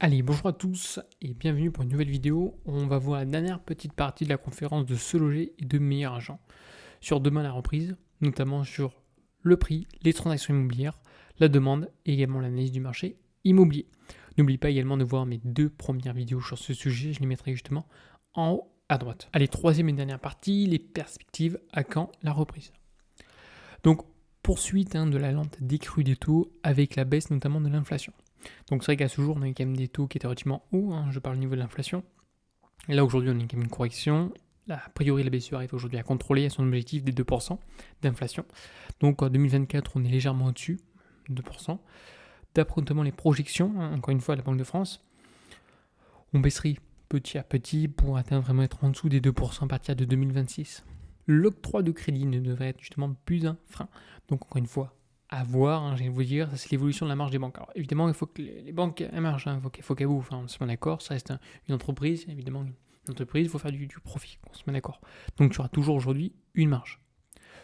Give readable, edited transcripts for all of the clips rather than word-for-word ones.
Allez, bonjour à tous et bienvenue pour une nouvelle vidéo. On va voir la dernière petite partie de la conférence de Se Loger et de Meilleur Agent sur demain la reprise, notamment sur le prix, les transactions immobilières, la demande et également l'analyse du marché immobilier. N'oublie pas également de voir mes deux premières vidéos sur ce sujet, je les mettrai justement en haut à droite. Allez, troisième et dernière partie, les perspectives à quand la reprise. Donc, poursuite de la lente décrue des taux avec la baisse notamment de l'inflation. Donc c'est vrai qu'à ce jour, on a quand même des taux qui étaient relativement hauts, je parle au niveau de l'inflation. Et là, aujourd'hui, on a quand même une correction. A priori, la BCE arrive aujourd'hui à contrôler son objectif des 2% d'inflation. Donc en 2024, on est légèrement au-dessus, 2%. D'après notamment les projections, encore une fois, la Banque de France, on baisserait petit à petit pour atteindre vraiment être en dessous des 2% à partir de 2026. L'octroi de crédit ne devrait être justement plus un frein. Donc encore une fois, à voir, je vais vous dire, ça c'est l'évolution de la marge des banques. Alors évidemment, il faut que les banques marchent, il faut qu'elles vous, on se met d'accord, ça reste une entreprise, évidemment, une entreprise, il faut faire du profit, on se met d'accord. Donc tu auras toujours aujourd'hui une marge.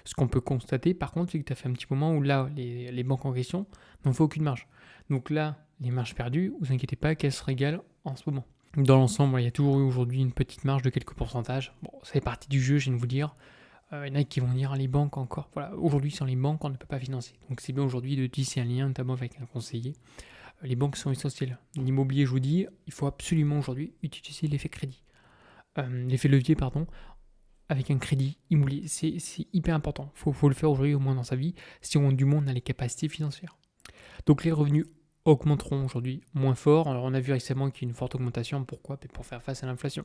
Ce qu'on peut constater par contre, c'est que tu as fait un petit moment où là, les banques en question n'ont fait aucune marge. Donc là, les marges perdues, vous inquiétez pas qu'elles se régalent en ce moment. Dans l'ensemble, il y a toujours eu aujourd'hui une petite marge de quelques pourcentages. Bon, ça fait partie du jeu, je viens de vous dire. Il y en a qui vont dire les banques encore. Voilà, aujourd'hui, sans les banques, on ne peut pas financer. Donc c'est bien aujourd'hui de tisser un lien, notamment avec un conseiller. Les banques sont essentielles. L'immobilier, je vous dis, il faut absolument aujourd'hui utiliser l'effet crédit. L'effet levier, pardon, avec un crédit immobilier. C'est hyper important. Il faut le faire aujourd'hui au moins dans sa vie, si on du monde a les capacités financières. Donc les revenus augmenteront aujourd'hui moins fort. Alors on a vu récemment qu'il y a une forte augmentation. Pourquoi? Pour faire face à l'inflation.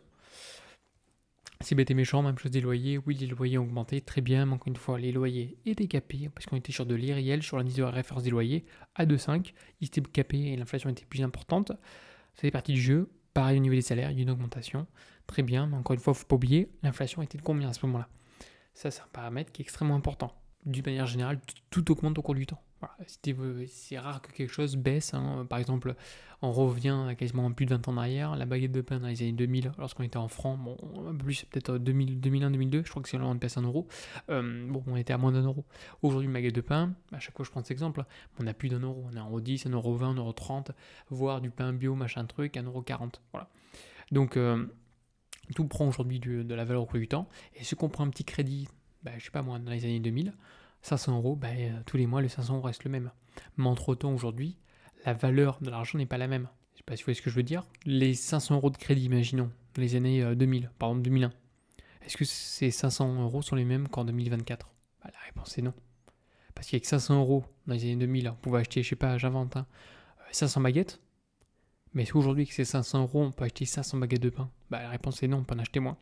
C'est bête et méchant, même chose des loyers. Oui, les loyers ont augmenté, très bien, mais encore une fois, les loyers étaient capés, parce qu'on était sur de l'irréel, sur l'indice de référence des loyers, à 2,5. Ils étaient capés et l'inflation était plus importante. Ça fait partie du jeu. Pareil au niveau des salaires, il y a une augmentation. Très bien, mais encore une fois, il ne faut pas oublier, l'inflation était de combien à ce moment-là? Ça, c'est un paramètre qui est extrêmement important. D'une manière générale, tout augmente au cours du temps. Voilà. C'est rare que quelque chose baisse. Par exemple, on revient à quasiment plus de 20 ans en arrière. La baguette de pain dans les années 2000, lorsqu'on était en francs, bon, plus peut-être 2000, 2001, 2002, je crois que c'est là où on passe 1 euro. Bon, on était à moins d'1 euro. Aujourd'hui, une baguette de pain, à chaque fois je prends cet exemple, on n'a plus d'1 euro. On est à 1,10 €, 1,20 €, 1,30 €, voire du pain bio, machin truc, 1,40 €. Voilà. Donc, tout prend aujourd'hui de la valeur au cours du temps. Et ce qu'on prend un petit crédit, je sais pas moi, dans les années 2000, 500 euros, tous les mois, le 500 € reste le même. Mais entre-temps, aujourd'hui, la valeur de l'argent n'est pas la même. Je sais pas si vous voyez ce que je veux dire. Les 500 € de crédit, imaginons, dans les années 2000, par exemple 2001, est-ce que ces 500 € sont les mêmes qu'en 2024? La réponse est non. Parce qu'avec 500 € dans les années 2000, on pouvait acheter, je sais pas, j'invente, 500 baguettes. Mais est-ce qu'aujourd'hui, avec ces 500 €, on peut acheter 500 baguettes de pain? La réponse est non, on peut en acheter moins.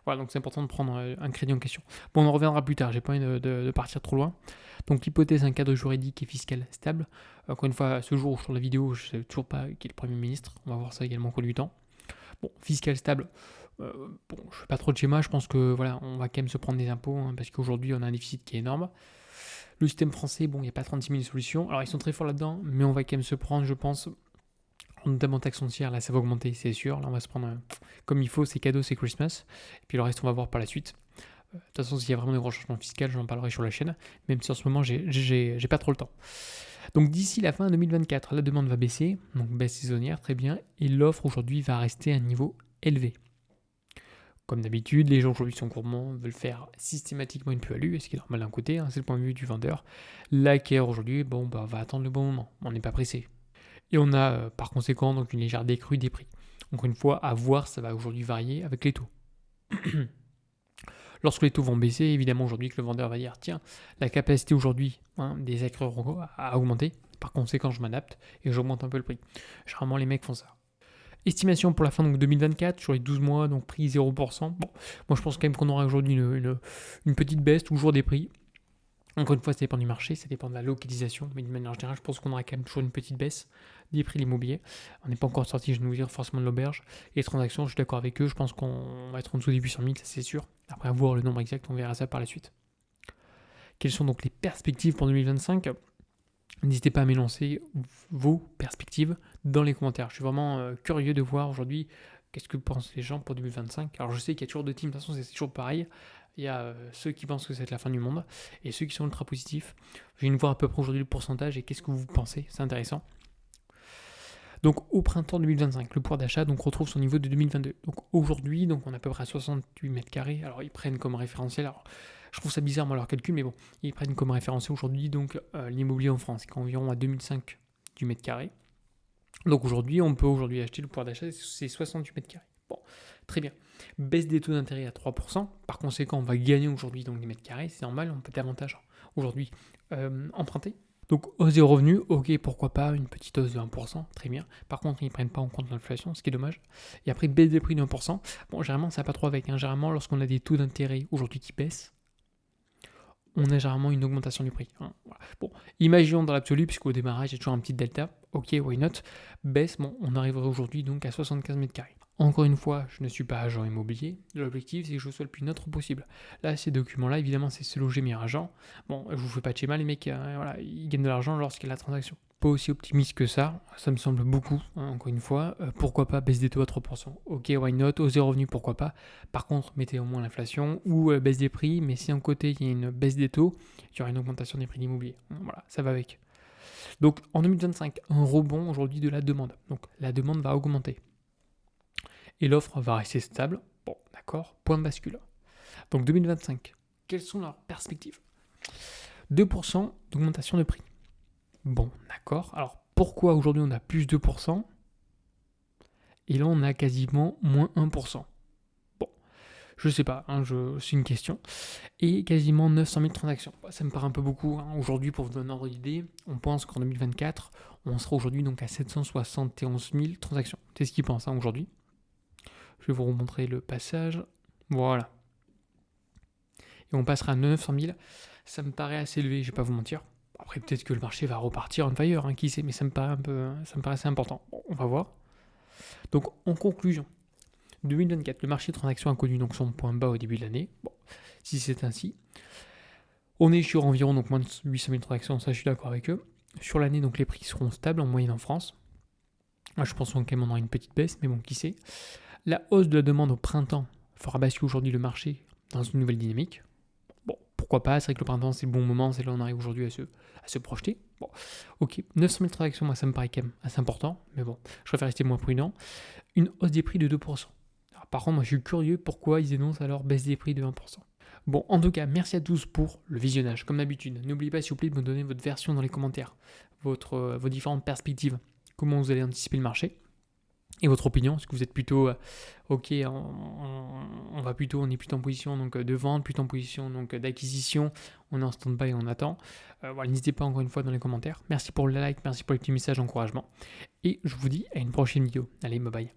Voilà, donc c'est important de prendre un crédit en question. Bon, on en reviendra plus tard, j'ai pas envie de partir trop loin. Donc l'hypothèse, un cadre juridique et fiscal stable. Encore une fois, ce jour sur la vidéo, je ne sais toujours pas qui est le Premier ministre. On va voir ça également au cours du temps. Bon, fiscal stable. Bon, je fais pas trop de schéma, je pense que voilà, on va quand même se prendre des impôts, parce qu'aujourd'hui on a un déficit qui est énorme. Le système français, bon, il n'y a pas 36 000 solutions. Alors ils sont très forts là-dedans, mais on va quand même se prendre, je pense, notamment taxe foncière, là ça va augmenter, c'est sûr. Là on va se prendre comme il faut, c'est cadeau, c'est Christmas. Et puis le reste, on va voir par la suite. De toute façon, s'il y a vraiment des grands changements fiscaux, j'en parlerai sur la chaîne, même si en ce moment, j'ai pas trop le temps. Donc d'ici la fin 2024, la demande va baisser, donc baisse saisonnière, très bien, et l'offre aujourd'hui va rester à un niveau élevé. Comme d'habitude, les gens aujourd'hui sont gourmands, veulent faire systématiquement une plus-value, et ce qui est normal d'un côté, c'est le point de vue du vendeur. L'acquéreur aujourd'hui, va attendre le bon moment, on n'est pas pressé. Et on a par conséquent donc une légère décrue des prix. Encore une fois, à voir, ça va aujourd'hui varier avec les taux. Lorsque les taux vont baisser, évidemment aujourd'hui que le vendeur va dire tiens, la capacité aujourd'hui des acquéreurs a augmenté, par conséquent je m'adapte et j'augmente un peu le prix. Généralement les mecs font ça. Estimation pour la fin donc 2024 sur les 12 mois, donc prix 0%. Bon, moi je pense quand même qu'on aura aujourd'hui une petite baisse toujours des prix. Encore une fois, ça dépend du marché, ça dépend de la localisation, mais d'une manière générale, je pense qu'on aura quand même toujours une petite baisse des prix de l'immobilier. On n'est pas encore sorti, je vais vous dire, forcément de l'auberge. Et les transactions, je suis d'accord avec eux, je pense qu'on va être en dessous des 800 000, ça c'est sûr. Après, à voir le nombre exact, on verra ça par la suite. Quelles sont donc les perspectives pour 2025 ? N'hésitez pas à m'énoncer vos perspectives dans les commentaires. Je suis vraiment curieux de voir aujourd'hui qu'est-ce que pensent les gens pour 2025. Alors je sais qu'il y a toujours deux teams, de toute façon c'est toujours pareil. Il y a ceux qui pensent que c'est la fin du monde et ceux qui sont ultra positifs. Je viens de voir à peu près aujourd'hui le pourcentage et qu'est-ce que vous pensez, c'est intéressant. Donc au printemps 2025, le pouvoir d'achat donc retrouve son niveau de 2022. Donc aujourd'hui, donc on est à peu près à 68 mètres carrés. Alors ils prennent comme référentiel, alors je trouve ça bizarre moi leur calcul, mais bon, ils prennent comme référentiel aujourd'hui donc l'immobilier en France, qui est environ à 2005 du mètre carré. Donc aujourd'hui, on peut aujourd'hui acheter le pouvoir d'achat, c'est 68 mètres carrés. Bon, très bien. Baisse des taux d'intérêt à 3%. Par conséquent, on va gagner aujourd'hui donc des mètres carrés. C'est normal, on peut davantage aujourd'hui emprunter. Donc hausse des revenus, ok, pourquoi pas, une petite hausse de 1%, très bien. Par contre, ils ne prennent pas en compte l'inflation, ce qui est dommage. Et après, baisse des prix de 1%. Bon, généralement, ça va pas trop avec. Généralement, lorsqu'on a des taux d'intérêt aujourd'hui qui baissent, on a généralement une augmentation du prix. Voilà. Bon, imaginons dans l'absolu, puisqu'au démarrage, il y a toujours un petit delta. Ok, why not? Baisse, bon, on arriverait aujourd'hui donc à 75 mètres carrés. Encore une fois, je ne suis pas agent immobilier. L'objectif, c'est que je sois le plus neutre possible. Là, ces documents-là, évidemment, c'est se loger meilleur agent. Bon, je vous fais pas de schéma, les mecs, voilà, ils gagnent de l'argent lorsqu'il y a la transaction. Pas aussi optimiste que ça me semble beaucoup, encore une fois. Pourquoi pas baisse des taux à 3%? Ok, why not? Hausse des revenus, pourquoi pas? Par contre, mettez au moins l'inflation ou baisse des prix, mais si en côté il y a une baisse des taux, il y aura une augmentation des prix de l'immobilier. Voilà, ça va avec. Donc en 2025, un rebond aujourd'hui de la demande. Donc la demande va augmenter. Et l'offre va rester stable. Bon, d'accord, point de bascule. Donc 2025, quelles sont leurs perspectives? 2% d'augmentation de prix. Bon, d'accord. Alors pourquoi aujourd'hui on a plus 2% et là on a quasiment moins 1%? Bon, je sais pas, c'est une question. Et quasiment 900 000 transactions. Ça me paraît un peu beaucoup. Aujourd'hui, pour vous donner un ordre d'idée, on pense qu'en 2024, on sera aujourd'hui donc à 771 000 transactions. C'est ce qu'ils pensent aujourd'hui. Je vais vous remontrer le passage. Voilà. Et on passera à 900 000. Ça me paraît assez élevé, je vais pas vous mentir. Après, peut-être que le marché va repartir en fire, qui sait, mais ça me paraît assez important. Bon, on va voir. Donc, en conclusion, 2024, le marché de transactions a connu donc son point bas au début de l'année. Bon, si c'est ainsi, on est sur environ donc moins de 800 000 transactions, ça je suis d'accord avec eux. Sur l'année, donc les prix seront stables en moyenne en France. Moi, je pense qu'on aura une petite baisse, mais bon, qui sait. La hausse de la demande au printemps fera basculer aujourd'hui le marché dans une nouvelle dynamique. Bon, pourquoi pas, c'est vrai que le printemps c'est le bon moment, c'est là où on arrive aujourd'hui à se projeter. Bon, ok, 900 000 transactions, moi ça me paraît quand même assez important, mais bon, je préfère rester moins prudent. Une hausse des prix de 2%. Alors, par contre, moi je suis curieux pourquoi ils énoncent alors baisse des prix de 1%. Bon, en tout cas, merci à tous pour le visionnage. Comme d'habitude, n'oubliez pas s'il vous plaît de me donner votre version dans les commentaires, vos différentes perspectives, comment vous allez anticiper le marché. Et votre opinion, est-ce que vous êtes plutôt ok, on est plutôt en position donc de vente, plutôt en position donc d'acquisition, on est en stand-by et on attend. Voilà, n'hésitez pas encore une fois dans les commentaires. Merci pour le like, merci pour les petits messages d'encouragement. Et je vous dis à une prochaine vidéo. Allez, bye bye.